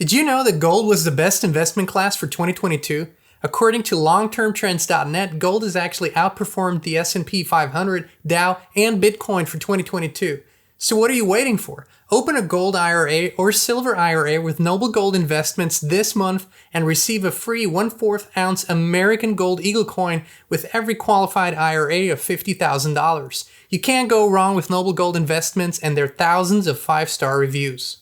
Did you know that gold was the best investment class for 2022? According to longtermtrends.net, gold has actually outperformed the S&P 500, Dow, and Bitcoin for 2022. So what are you waiting for? Open a gold IRA or silver IRA with Noble Gold Investments this month and receive a free 1/4 ounce American Gold Eagle coin with every qualified IRA of $50,000. You can't go wrong with Noble Gold Investments and their thousands of 5-star reviews.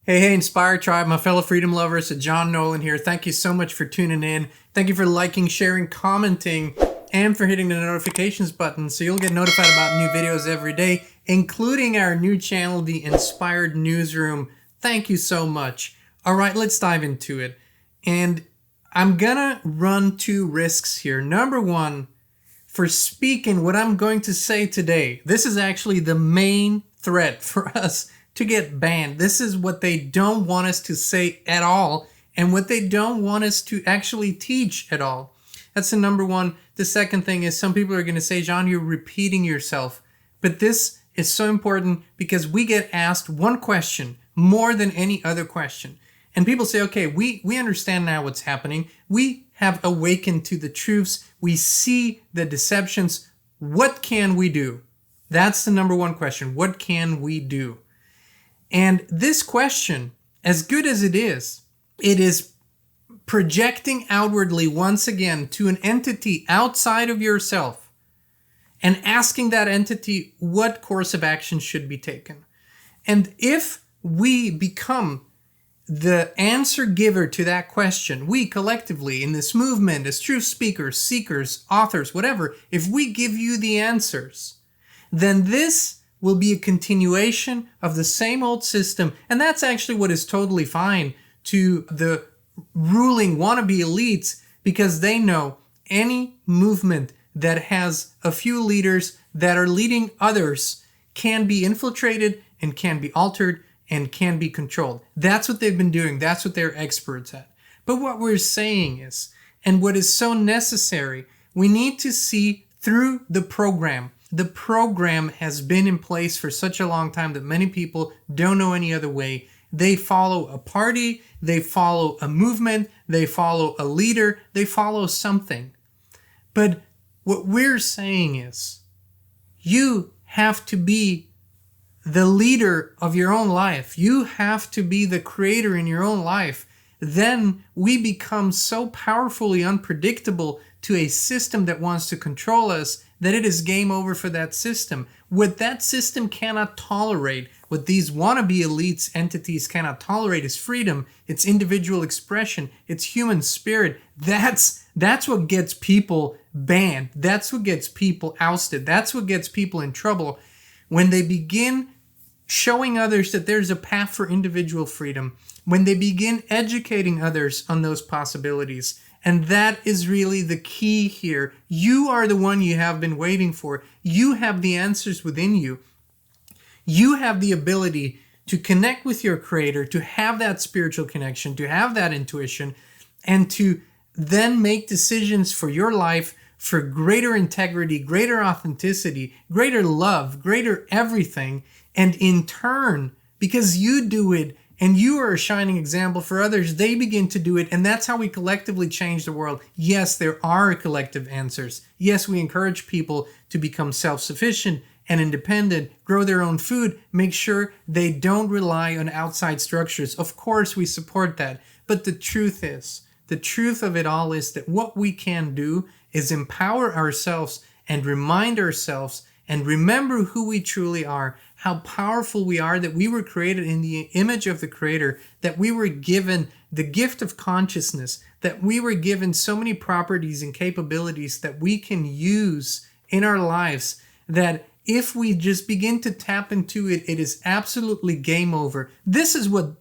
Hey, Inspire Tribe, my fellow freedom lovers, it's Jean Nolan here. Thank you so much for tuning in. Thank you for liking, sharing, commenting, and for hitting the notifications button so you'll get notified about new videos every day, including our new channel, The Inspired Newsroom. Thank you so much. All right, let's dive into it. And I'm gonna run two risks here. Number one, for speaking what I'm going to say today, this is actually the main threat for us to get banned. This is what they don't want us to say at all, and what they don't want us to actually teach at all. That's the number one. The second thing is some people are going to say, Jean, you're repeating yourself. But this is so important because we get asked one question more than any other question. And people say, okay, we understand now what's happening. We have awakened to the truths. We see the deceptions. What can we do? That's the number one question. What can we do? And this question, as good as it is projecting outwardly once again to an entity outside of yourself and asking that entity what course of action should be taken. And if we become the answer giver to that question, we collectively in this movement as truth speakers, seekers, authors, whatever, if we give you the answers, then this will be a continuation of the same old system. And that's actually what is totally fine to the ruling wannabe elites, because they know any movement that has a few leaders that are leading others can be infiltrated and can be altered and can be controlled. That's what they've been doing. That's what they're experts at. But what we're saying is, and what is so necessary, we need to see through the program. The program has been in place for such a long time that many people don't know any other way. They follow a party, they follow a movement, they follow a leader, they follow something. But what we're saying is, you have to be the leader of your own life. You have to be the creator in your own life. Then we become so powerfully unpredictable to a system that wants to control us that it is game over for that system. What that system cannot tolerate, what these wannabe elites entities cannot tolerate, is freedom, it's individual expression, it's human spirit. That's what gets people banned. That's what gets people ousted. That's what gets people in trouble. When they begin showing others that there's a path for individual freedom, when they begin educating others on those possibilities. And that is really the key here. You are the one you have been waiting for. You have the answers within you. You have the ability to connect with your creator, to have that spiritual connection, to have that intuition, and to then make decisions for your life for greater integrity, greater authenticity, greater love, greater everything. And in turn, because you do it, and you are a shining example for others, they begin to do it, and that's how we collectively change the world. Yes, there are collective answers. Yes, we encourage people to become self-sufficient and independent, grow their own food, make sure they don't rely on outside structures. Of course, we support that. But the truth of it all is that what we can do is empower ourselves and remind ourselves and remember who we truly are, how powerful we are, that we were created in the image of the Creator, that we were given the gift of consciousness, that we were given so many properties and capabilities that we can use in our lives, that if we just begin to tap into it, it is absolutely game over. This is what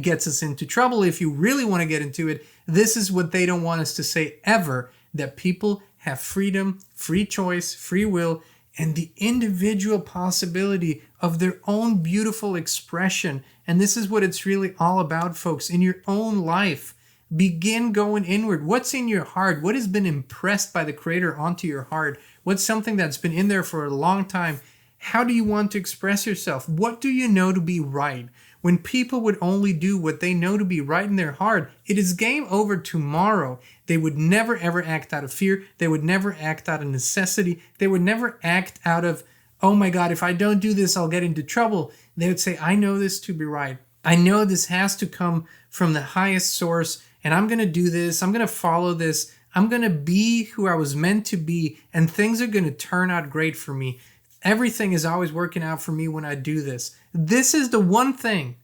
gets us into trouble. If you really want to get into it, this is what they don't want us to say ever, that people have freedom, free choice, free will, and the individual possibility of their own beautiful expression. And this is what it's really all about, folks. In your own life, begin going inward. What's in your heart? What has been impressed by the Creator onto your heart? What's something that's been in there for a long time? How do you want to express yourself? What do you know to be right? when people would only do what they know to be right in their heart, it is game over tomorrow. They would never ever act out of fear. They would never act out of necessity. They would never act out of, oh my God, if I don't do this, I'll get into trouble. They would say, I know this to be right. I know this has to come from the highest source, and I'm going to do this. I'm going to follow this. I'm going to be who I was meant to be, and things are going to turn out great for me. Everything is always working out for me when I do this. This is the one thing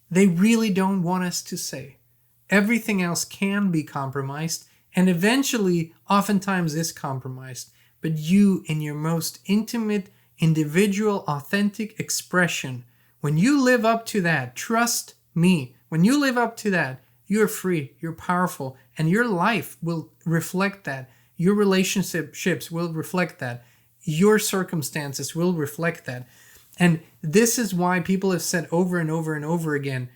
they really don't want us to say. Everything else can be compromised, and eventually, oftentimes is compromised. But you, in your most intimate, individual, authentic expression, when you live up to that, trust me, when you live up to that, you're free, you're powerful, and your life will reflect that. Your relationships will reflect that. Your circumstances will reflect that. And this is why people have said over and over and over again,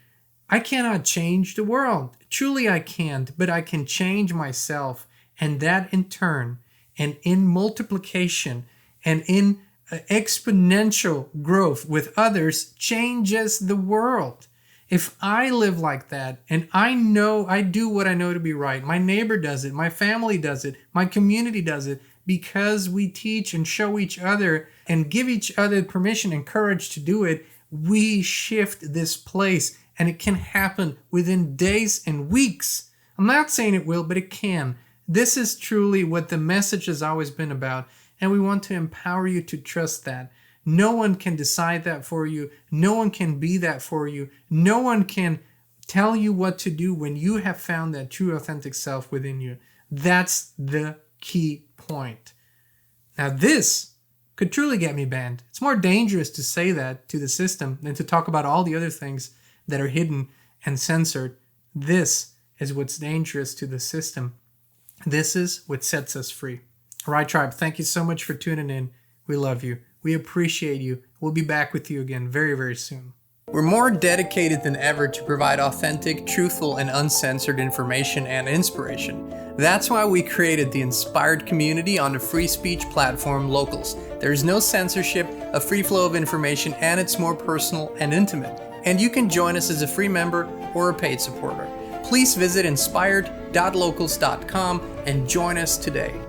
I cannot change the world. Truly I can't, but I can change myself. And that in turn, and in multiplication, and in exponential growth with others, changes the world. If I live like that, and I know I do what I know to be right, my neighbor does it, my family does it, my community does it, because we teach and show each other and give each other permission and courage to do it, we shift this place, and it can happen within days and weeks. I'm not saying it will, but it can. This is truly what the message has always been about, and we want to empower you to trust that. No one can decide that for you. No one can be that for you. No one can tell you what to do when you have found that true, authentic self within you. That's the key point. Now, this could truly get me banned. It's more dangerous to say that to the system than to talk about all the other things that are hidden and censored. This is what's dangerous to the system. This is what sets us free. All right, tribe, thank you so much for tuning in. We love you. We appreciate you. We'll be back with you again very, very soon. We're more dedicated than ever to provide authentic, truthful, and uncensored information and inspiration. That's why we created the Inspired community on the free speech platform Locals. There is no censorship, a free flow of information, and it's more personal and intimate. And you can join us as a free member or a paid supporter. Please visit inspired.locals.com and join us today.